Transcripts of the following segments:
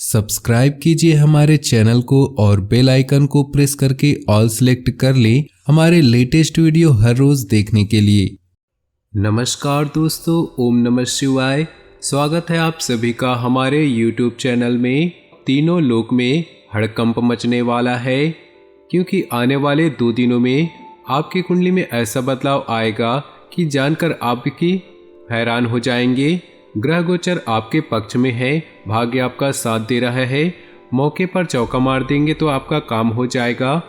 Subscribe कीजिए हमारे channel को और बेल आइकन को प्रेस करके ऑल सेलेक्ट कर लें हमारे लेटेस्ट वीडियो हर रोज देखने के लिए। नमस्कार दोस्तों, ओम नमः शिवाय। स्वागत है आप सभी का हमारे YouTube चैनल में। तीनों लोक में हड़कंप मचने वाला है, क्योंकि आने वाले 2 दिनों में आपकी कुंडली में ऐसा बदलाव आएगा कि जानकर आप भी हैरान हो जाएंगे। ग्रह गोचर आपके पक्ष में है, भाग्य आपका साथ दे रहा है, मौके पर चौका मार देंगे तो आपका काम हो जाएगा।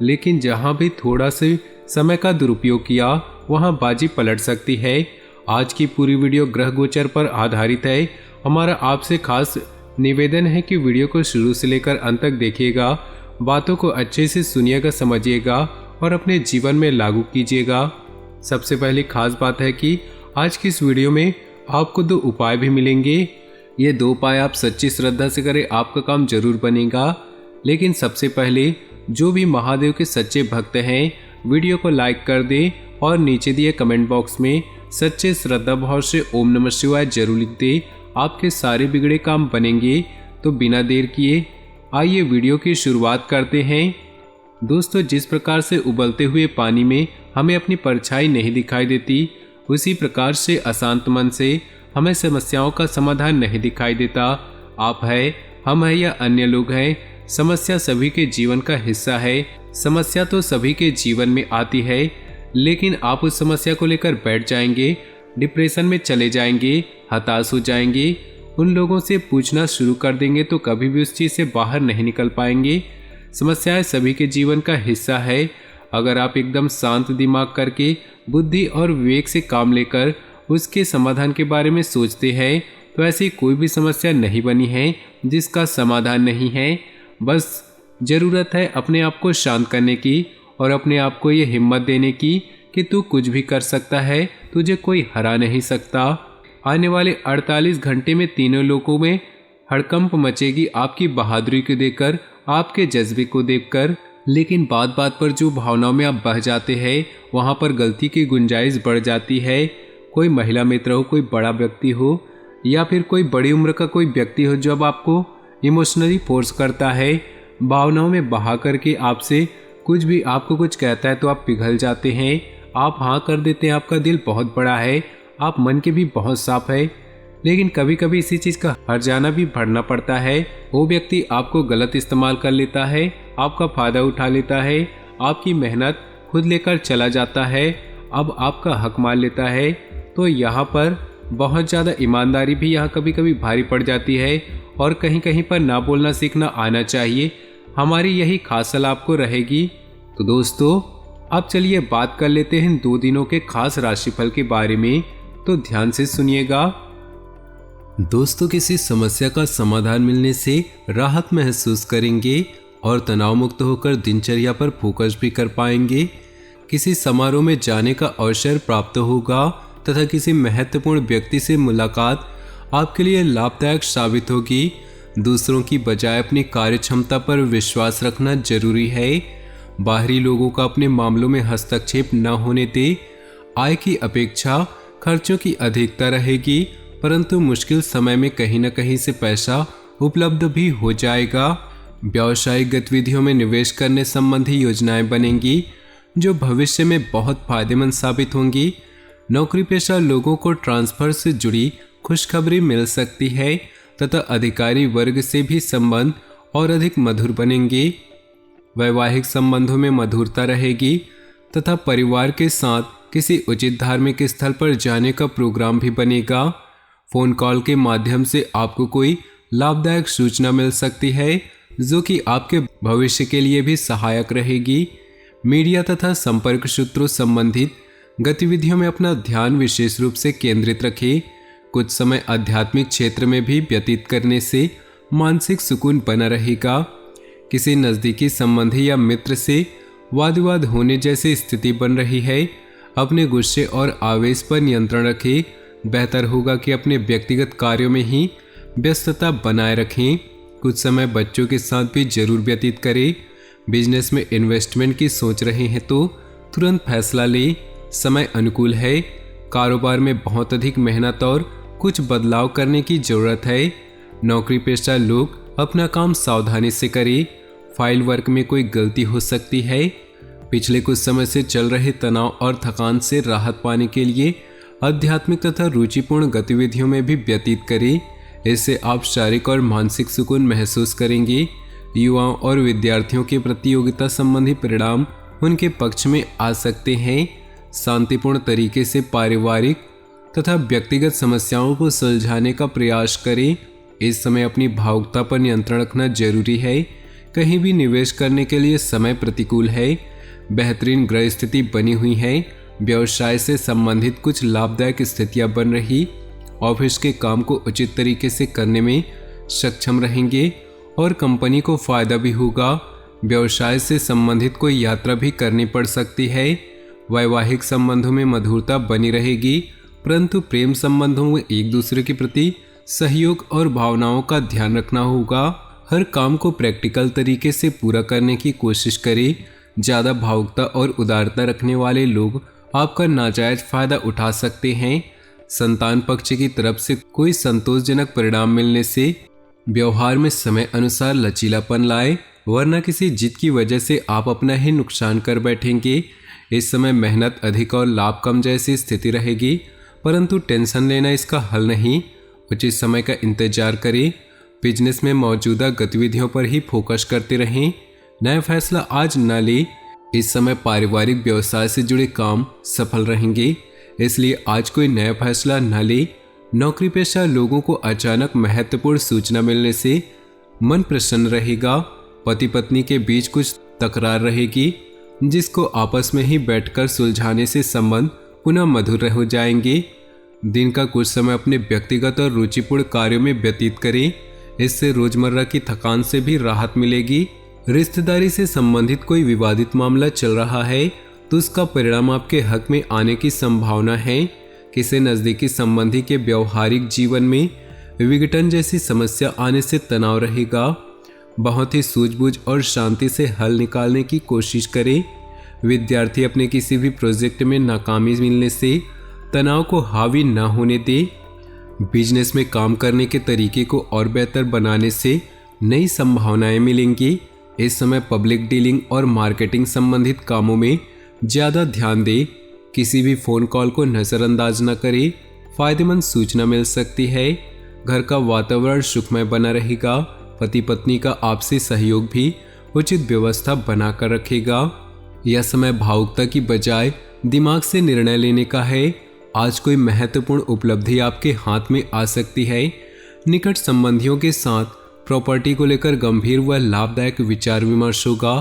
लेकिन जहां भी थोड़ा से समय का दुरुपयोग किया वहां बाजी पलट सकती है। आज की पूरी वीडियो ग्रह गोचर पर आधारित है। हमारा आपसे खास निवेदन है कि वीडियो को शुरू से लेकर अंत तक देखिएगा, बातों को अच्छे से सुनिएगा, समझिएगा और अपने जीवन में लागू कीजिएगा। सबसे पहली खास बात है कि आज की इस वीडियो में आपको 2 उपाय भी मिलेंगे। ये 2 उपाय आप सच्ची श्रद्धा से करें, आपका काम जरूर बनेगा। लेकिन सबसे पहले जो भी महादेव के सच्चे भक्त हैं वीडियो को लाइक कर दें और नीचे दिए कमेंट बॉक्स में सच्चे श्रद्धा भाव से ओम नमः शिवाय जरूर लिख दें। आपके सारे बिगड़े काम बनेंगे। तो बिना देर किए आइए वीडियो की शुरुआत करते हैं। दोस्तों, जिस प्रकार से उबलते हुए पानी में हमें अपनी परछाई नहीं दिखाई देती, उसी प्रकार से अशांत मन से हमें समस्याओं का समाधान नहीं दिखाई देता। आप है, हम है या अन्य लोग हैं, समस्या सभी के जीवन का हिस्सा है। समस्या तो सभी के जीवन में आती है, लेकिन आप उस समस्या को लेकर बैठ जाएंगे, डिप्रेशन में चले जाएंगे, हताश हो जाएंगे, उन लोगों से पूछना शुरू कर देंगे तो कभी भी उस चीज़ से बाहर नहीं निकल पाएंगे। समस्याएं सभी के जीवन का हिस्सा है। अगर आप एकदम शांत दिमाग करके बुद्धि और विवेक से काम लेकर उसके समाधान के बारे में सोचते हैं तो ऐसी कोई भी समस्या नहीं बनी है जिसका समाधान नहीं है। बस ज़रूरत है अपने आप को शांत करने की और अपने आप को ये हिम्मत देने की कि तू कुछ भी कर सकता है, तुझे कोई हरा नहीं सकता। आने वाले 48 घंटे में तीनों लोगों में हड़कंप मचेगी आपकी बहादुरी को देखकर, आपके जज्बे को देखकर। लेकिन बात बात पर जो भावनाओं में आप बह जाते हैं वहाँ पर गलती की गुंजाइश बढ़ जाती है। कोई महिला मित्र हो, कोई बड़ा व्यक्ति हो या फिर कोई बड़ी उम्र का कोई व्यक्ति हो, जब आपको इमोशनली फोर्स करता है, भावनाओं में बहा करके आपसे कुछ भी आपको कुछ कहता है तो आप पिघल जाते हैं, आप हाँ कर देते हैं। आपका दिल बहुत बड़ा है, आप मन के भी बहुत साफ है, लेकिन कभी कभी इसी चीज़ का हर्जाना भी भरना पड़ता है। वो व्यक्ति आपको गलत इस्तेमाल कर लेता है, आपका फ़ायदा उठा लेता है, आपकी मेहनत खुद लेकर चला जाता है, अब आपका हक मान लेता है। तो यहाँ पर बहुत ज़्यादा ईमानदारी भी यहाँ कभी कभी भारी पड़ जाती है और कहीं कहीं पर ना बोलना सीखना आना चाहिए। हमारी यही खास सलाह आपको रहेगी। तो दोस्तों, अब चलिए बात कर लेते हैं 2 दिनों के खास राशिफल के बारे में, तो ध्यान से सुनिएगा। दोस्तों, किसी समस्या का समाधान मिलने से राहत महसूस करेंगे और तनाव मुक्त होकर दिनचर्या पर फोकस भी कर पाएंगे। किसी समारोह में जाने का अवसर प्राप्त होगा तथा किसी महत्वपूर्ण व्यक्ति से मुलाकात आपके लिए लाभदायक साबित होगी। दूसरों की बजाय अपनी कार्य क्षमता पर विश्वास रखना जरूरी है। बाहरी लोगों का अपने मामलों में हस्तक्षेप न होने दे। आय की अपेक्षा खर्चों की अधिकता रहेगी, परंतु मुश्किल समय में कहीं न कहीं से पैसा उपलब्ध भी हो जाएगा। व्यावसायिक गतिविधियों में निवेश करने संबंधी योजनाएं बनेंगी जो भविष्य में बहुत फायदेमंद साबित होंगी। नौकरी पेशा लोगों को ट्रांसफर से जुड़ी खुशखबरी मिल सकती है तथा अधिकारी वर्ग से भी संबंध और अधिक मधुर बनेंगे। वैवाहिक संबंधों में मधुरता रहेगी तथा परिवार के साथ किसी उचित धार्मिक स्थल पर जाने का प्रोग्राम भी बनेगा। फोन कॉल के माध्यम से आपको कोई लाभदायक सूचना मिल सकती है जो कि आपके भविष्य के लिए भी सहायक रहेगी। मीडिया तथा संपर्क सूत्रों संबंधित गतिविधियों में अपना ध्यान विशेष रूप से केंद्रित रखें। कुछ समय आध्यात्मिक क्षेत्र में भी व्यतीत करने से मानसिक सुकून बना रहेगा। किसी नज़दीकी संबंधी या मित्र से वाद विवाद होने जैसी स्थिति बन रही है। अपने गुस्से और आवेश पर नियंत्रण रखें। बेहतर होगा कि अपने व्यक्तिगत कार्यों में ही व्यस्तता बनाए रखें। कुछ समय बच्चों के साथ भी जरूर व्यतीत करें। बिजनेस में इन्वेस्टमेंट की सोच रहे हैं तो तुरंत फैसला लें, समय अनुकूल है। कारोबार में बहुत अधिक मेहनत और कुछ बदलाव करने की जरूरत है। नौकरी पेशा लोग अपना काम सावधानी से करें। फाइल वर्क में कोई गलती हो सकती है। पिछले कुछ समय से चल रहे तनाव और थकान से राहत पाने के लिए आध्यात्मिक तथा रुचिपूर्ण गतिविधियों में भी व्यतीत करें। इससे आप शारीरिक और मानसिक सुकून महसूस करेंगे। युवाओं और विद्यार्थियों के प्रतियोगिता संबंधी परिणाम उनके पक्ष में आ सकते हैं। शांतिपूर्ण तरीके से पारिवारिक तथा व्यक्तिगत समस्याओं को सुलझाने का प्रयास करें। इस समय अपनी भावुकता पर नियंत्रण रखना जरूरी है। कहीं भी निवेश करने के लिए समय प्रतिकूल है। बेहतरीन ग्रह स्थिति बनी हुई है। व्यवसाय से संबंधित कुछ लाभदायक स्थितियां बन रही। ऑफिस के काम को उचित तरीके से करने में सक्षम रहेंगे और कंपनी को फायदा भी होगा। व्यवसाय से संबंधित कोई यात्रा भी करनी पड़ सकती है। वैवाहिक संबंधों में मधुरता बनी रहेगी, परंतु प्रेम संबंधों में एक दूसरे के प्रति सहयोग और भावनाओं का ध्यान रखना होगा। हर काम को प्रैक्टिकल तरीके से पूरा करने की कोशिश करें। ज़्यादा भावुकता और उदारता रखने वाले लोग आपका नाजायज फायदा उठा सकते हैं। संतान पक्ष की तरफ से कोई संतोषजनक परिणाम मिलने से व्यवहार में समय अनुसार लचीलापन लाए, वरना किसी जिद की वजह से आप अपना ही नुकसान कर बैठेंगे। इस समय मेहनत अधिक और लाभ कम जैसी स्थिति रहेगी, परंतु टेंशन लेना इसका हल नहीं। उचित समय का इंतजार करें। बिजनेस में मौजूदा गतिविधियों पर ही फोकस करते रहें। नया फैसला आज न ले। इस समय पारिवारिक व्यवसाय से जुड़े काम सफल रहेंगे, इसलिए आज कोई नया फैसला न ले। नौकरी पेशा लोगों को अचानक महत्वपूर्ण सूचना मिलने से मन प्रसन्न रहेगा। पति पत्नी के बीच कुछ तकरार रहेगी, जिसको आपस में ही बैठकर सुलझाने से संबंध पुनः मधुर हो जाएंगे। दिन का कुछ समय अपने व्यक्तिगत और रुचिपूर्ण कार्यों में व्यतीत करें। इससे रोजमर्रा की थकान से भी राहत मिलेगी। रिश्तेदारी से संबंधित कोई विवादित मामला चल रहा है तो उसका परिणाम आपके हक में आने की संभावना है। किसी नज़दीकी संबंधी के व्यवहारिक जीवन में विघटन जैसी समस्या आने से तनाव रहेगा। बहुत ही सूझबूझ और शांति से हल निकालने की कोशिश करें। विद्यार्थी अपने किसी भी प्रोजेक्ट में नाकामी मिलने से तनाव को हावी न होने दे। बिजनेस में काम करने के तरीके को और बेहतर बनाने से नई संभावनाएं मिलेंगी। इस समय पब्लिक डीलिंग और मार्केटिंग संबंधित कामों में ज़्यादा ध्यान दें। किसी भी फ़ोन कॉल को नज़रअंदाज न करें। फायदेमंद सूचना मिल सकती है। घर का वातावरण सुखमय बना रहेगा। पति पत्नी का आपसी सहयोग भी उचित व्यवस्था बनाकर रखेगा। यह समय भावुकता की बजाय दिमाग से निर्णय लेने का है। आज कोई महत्वपूर्ण उपलब्धि आपके हाथ में आ सकती है। निकट संबंधियों के साथ प्रॉपर्टी को लेकर गंभीर व लाभदायक विचार विमर्श होगा।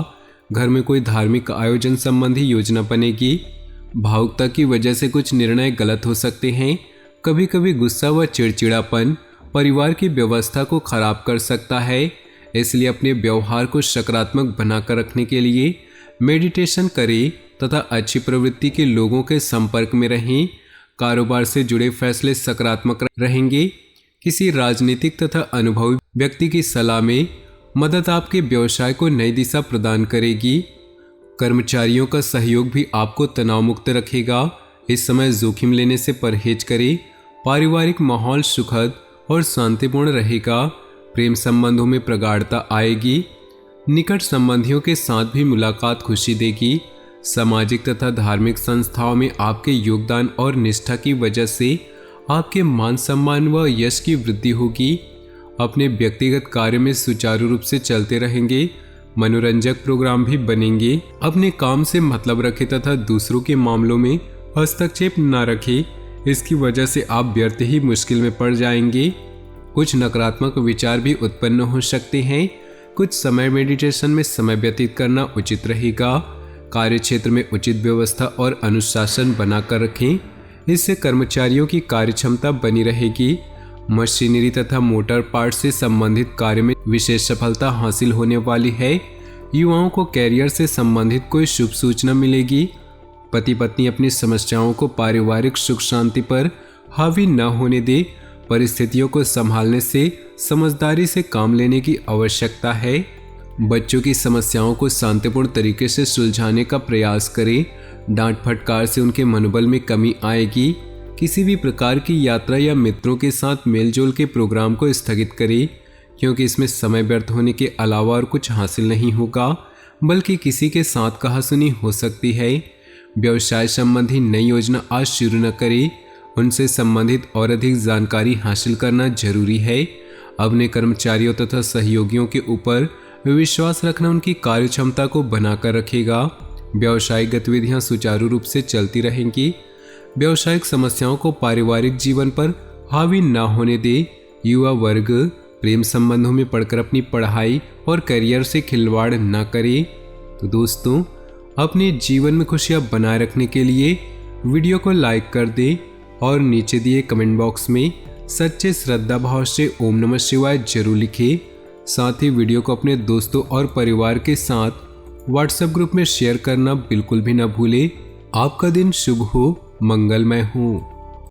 घर में कोई धार्मिक आयोजन संबंधी योजना बनेगी। भावुकता की वजह से कुछ निर्णय गलत हो सकते हैं। कभी कभी गुस्सा व चिड़चिड़ापन परिवार की व्यवस्था को खराब कर सकता है। इसलिए अपने व्यवहार को सकारात्मक बनाकर रखने के लिए मेडिटेशन करें तथा अच्छी प्रवृत्ति के लोगों के संपर्क में रहें। कारोबार से जुड़े फैसले सकारात्मक रहेंगे। किसी राजनीतिक तथा अनुभवी व्यक्ति की सलाह में मदद आपके व्यवसाय को नई दिशा प्रदान करेगी। कर्मचारियों का सहयोग भी आपको तनाव मुक्त रखेगा। इस समय जोखिम लेने से परहेज करें। पारिवारिक माहौल सुखद और शांतिपूर्ण रहेगा। प्रेम संबंधों में प्रगाढ़ता आएगी। निकट संबंधियों के साथ भी मुलाकात खुशी देगी। सामाजिक तथा धार्मिक संस्थाओं में आपके योगदान और निष्ठा की वजह से आपके मान सम्मान व यश की वृद्धि होगी। अपने व्यक्तिगत कार्य में सुचारू रूप से चलते रहेंगे। मनोरंजक प्रोग्राम भी बनेंगे। अपने काम से मतलब रखें तथा दूसरों के मामलों में हस्तक्षेप न रखें। इसकी वजह से आप व्यर्थ ही मुश्किल में पड़ जाएंगे। कुछ नकारात्मक विचार भी उत्पन्न हो सकते हैं। कुछ समय मेडिटेशन में समय व्यतीत करना उचित रहेगा। कार्य क्षेत्र में उचित व्यवस्था और अनुशासन बनाकर रखें। इससे कर्मचारियों की कार्यक्षमता बनी रहेगी। मशीनरी तथा मोटर पार्ट से संबंधित कार्य में विशेष सफलता हासिल होने वाली है। युवाओं को कैरियर से संबंधित कोई शुभ सूचना मिलेगी। पति पत्नी अपनी समस्याओं को पारिवारिक सुख शांति पर हावी न होने दे। परिस्थितियों को संभालने से समझदारी से काम लेने की आवश्यकता है। बच्चों की समस्याओं को शांतिपूर्ण तरीके से सुलझाने का प्रयास करें। डांट फटकार से उनके मनोबल में कमी आएगी। किसी भी प्रकार की यात्रा या मित्रों के साथ मेलजोल के प्रोग्राम को स्थगित करें, क्योंकि इसमें समय व्यर्थ होने के अलावा और कुछ हासिल नहीं होगा, बल्कि किसी के साथ कहासुनी हो सकती है। व्यवसाय संबंधी नई योजना आज शुरू न करें, उनसे संबंधित और अधिक जानकारी हासिल करना जरूरी है। अपने कर्मचारियों तथा सहयोगियों के ऊपर विश्वास रखना उनकी कार्य क्षमता को बनाकर रखेगा। व्यावसायिक गतिविधियां सुचारू रूप से चलती रहेंगी। व्यावसायिक समस्याओं को पारिवारिक जीवन पर हावी न होने दे। युवा वर्ग प्रेम संबंधों में पड़कर अपनी पढ़ाई और करियर से खिलवाड़ न करे। तो दोस्तों, अपने जीवन में खुशियां बनाए रखने के लिए वीडियो को लाइक कर दें और नीचे दिए कमेंट बॉक्स में सच्चे श्रद्धा भाव से ओम नमः शिवाय जरूर लिखें। साथ ही वीडियो को अपने दोस्तों और परिवार के साथ व्हाट्सएप ग्रुप में शेयर करना बिल्कुल भी न भूलें। आपका दिन शुभ हो, मंगलमय हो।